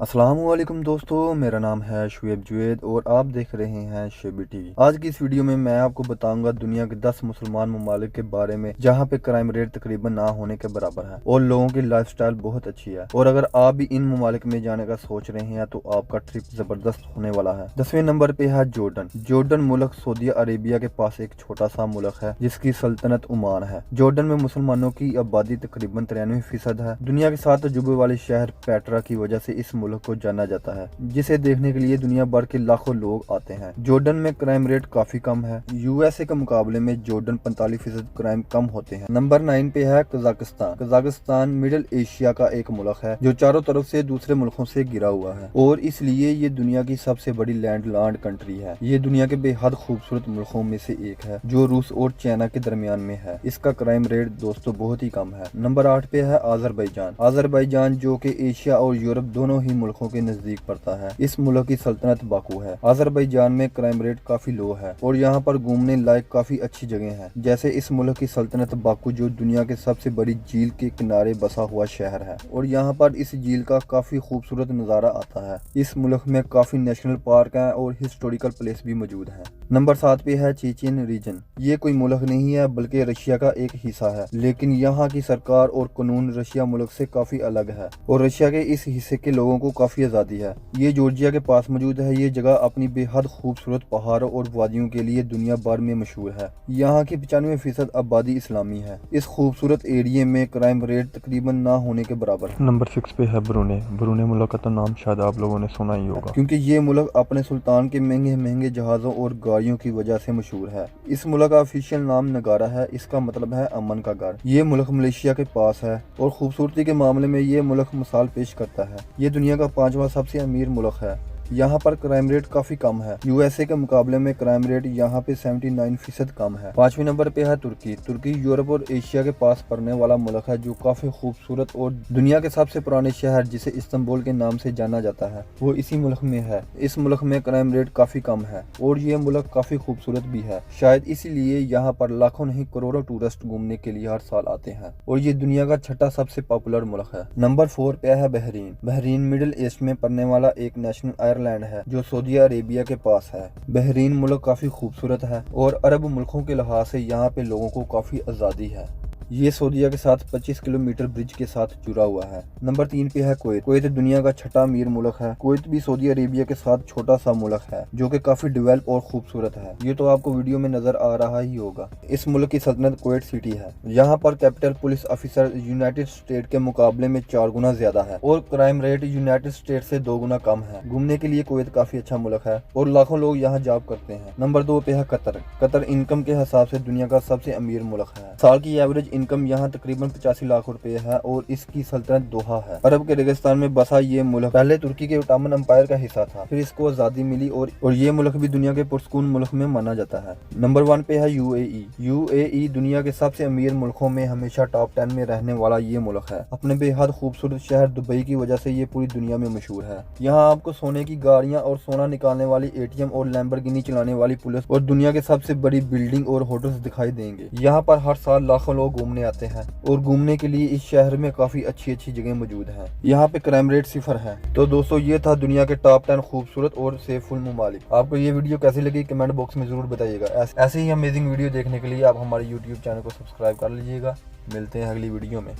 अस्सलामुअलैकुम दोस्तों, मेरा नाम है शुएब जुएद और आप देख रहे हैं शेबी टीवी। आज की इस वीडियो में मैं आपको बताऊंगा दुनिया के 10 मुसलमान ममालिक के बारे में जहां पे क्राइम रेट तकरीबन ना होने के बराबर है और लोगों की लाइफस्टाइल बहुत अच्छी है। और अगर आप भी इन ममालिक में जाने का सोच रहे हैं तो आपका ट्रिप जबरदस्त होने वाला है। 10वें नंबर पे है जॉर्डन। जॉर्डन मुल्क सऊदी अरेबिया के पास एक छोटा सा मुल्क है जिसकी सल्तनत ओमान है। जॉर्डन में मुसलमानों की आबादी तकरीबन 93% है। दुनिया के 7 अजूबे वाले शहर पेट्रा की वजह से इस मुल्क को जाना जाता है, जिसे देखने के लिए दुनिया भर के लाखों लोग आते हैं। जॉर्डन में क्राइम रेट काफी कम है। यूएसए के मुकाबले में जॉर्डन 45% क्राइम कम होते हैं। नंबर 9 पे है कजाकिस्तान। कजाकिस्तान मिडिल एशिया का एक मुल्क है जो चारों तरफ से दूसरे मुल्कों से घिरा हुआ है और इसलिए ये दुनिया की सबसे बड़ी लैंड कंट्री है। ये दुनिया के बेहद खूबसूरत मुल्कों में से एक है जो रूस और चाइना के दरमियान में है। इसका क्राइम रेट दोस्तों बहुत ही कम है। नंबर 8 पे है आज़रबाईजान। आज़रबाईजान जो कि एशिया और यूरोप दोनों ही मुल्कों के नजदीक पड़ता है। इस मुल्क की सल्तनत बाकू है। आज़रबाईजान में क्राइम रेट काफी लो है और यहाँ पर घूमने लायक काफी अच्छी जगह है। जैसे इस मुल्क की सल्तनत बाकू जो दुनिया के सबसे बड़ी झील के किनारे बसा हुआ शहर है और यहाँ पर इस झील का काफी खूबसूरत नजारा आता है। इस मुल्क में काफी नेशनल पार्क है और हिस्टोरिकल प्लेस भी मौजूद है। नंबर 7 पे है चेचियन रीजन। ये कोई मुल्क नहीं है बल्कि रशिया का एक हिस्सा है, लेकिन यहाँ की सरकार और कानून रशिया मुल्क से काफी अलग है और रशिया के इस हिस्से के लोगों को काफी आजादी है। ये जॉर्जिया के पास मौजूद है। ये जगह अपनी बेहद खूबसूरत पहाड़ों और वादियों के लिए दुनिया भर में मशहूर है। यहाँ की 95% आबादी इस्लामी है। इस खूबसूरत एरिया में क्राइम रेट तकरीबन ना होने के बराबर है। नंबर 6 पे है ब्रूने। ब्रूने मुल्क का तो नाम शायद आप लोगों ने सुना ही होगा, क्योंकि ये मुल्क अपने सुल्तान के महंगे महंगे जहाजों और गाड़ियों की वजह से मशहूर है। इस मुल्क का ऑफिशियल नाम नगारा है। इसका मतलब है अमन का घर। ये मुल्क मलेशिया के पास है और खूबसूरती के मामले में ये मुल्क मिसाल पेश करता है। ये दुनिया का 5वां सबसे अमीर मुल्क है। यहाँ पर क्राइम रेट काफी कम है। यूएसए के मुकाबले में क्राइम रेट यहाँ पे 79% कम है। 5वें नंबर पे है तुर्की। तुर्की यूरोप और एशिया के पास पड़ने वाला मुल्क है जो काफी खूबसूरत और दुनिया के सबसे पुराने शहर जिसे इस्तांबुल के नाम से जाना जाता है वो इसी मुल्क में है। इस मुल्क में क्राइम रेट काफी कम है और ये मुल्क काफी खूबसूरत भी है। शायद इसीलिए यहाँ पर लाखों नहीं करोड़ों टूरिस्ट घूमने के लिए हर साल आते हैं और ये दुनिया का 6ठा सबसे पॉपुलर मुल्क है। नंबर 4 पे है बहरीन। बहरीन मिडिल ईस्ट में पड़ने वाला एक नेशनल आयरलैंड है जो सऊदी अरेबिया के पास है। बहरीन मुल्क काफी खूबसूरत है और अरब मुल्कों के लिहाज से यहाँ पे लोगों को काफी आजादी है। ये सऊदीया के साथ 25 किलोमीटर ब्रिज के साथ जुड़ा हुआ है। नंबर 3 पे है कुवैत। कुवैत दुनिया का 6ठा अमीर मुल्क है। कुवैत भी सऊदी अरेबिया के साथ छोटा सा मुल्क है जो कि काफी डेवलप और खूबसूरत है। ये तो आपको वीडियो में नजर आ रहा ही होगा। इस मुल्क की सल्तनत कुवैत सिटी है। यहाँ पर capital police officer United state के मुकाबले में 4 गुना ज्यादा है और क्राइम रेट यूनाइटेड स्टेट से 2 गुना कम है। घूमने के लिए कुवैत काफी अच्छा मुल्क है और लाखों लोग यहाँ जॉब करते हैं। नंबर 2 पे है कतर। कतर इनकम के हिसाब से दुनिया का सबसे अमीर मुल्क है। साल की एवरेज इनकम यहाँ तकरीबन 85 लाख रुपए है और इसकी सल्तनत दोहा है। अरब के रेगिस्तान में बसा ये मुल्क पहले तुर्की के ओटोमन एम्पायर का हिस्सा था, फिर इसको आजादी मिली और ये मुल्क भी दुनिया के पुरसकून मुल्क में माना जाता है। नंबर 1 पे है यूएई। यूएई दुनिया के सबसे अमीर मुल्कों में हमेशा टॉप 10 में रहने वाला ये मुल्क है। अपने बेहद खूबसूरत शहर दुबई की वजह से ये पूरी दुनिया में मशहूर है। यहाँ आपको सोने की गाड़ियाँ और सोना निकालने वाली एटीएम और लैम्बोर्गिनी चलाने वाली पुलिस और दुनिया के सबसे बड़ी बिल्डिंग और होटल्स दिखाई देंगे। यहाँ पर हर साल लाखों लोग घूमने आते हैं और घूमने के लिए इस शहर में काफी अच्छी अच्छी जगह मौजूद हैं। यहाँ पे क्राइम रेट 0 है। तो दोस्तों ये था दुनिया के टॉप 10 खूबसूरत और सेफुल ममालिक। आपको ये वीडियो कैसी लगी कमेंट बॉक्स में जरूर बताइएगा। ऐसे ही अमेजिंग वीडियो देखने के लिए आप हमारे यूट्यूब चैनल को सब्सक्राइब कर लीजिएगा। मिलते हैं अगली वीडियो में।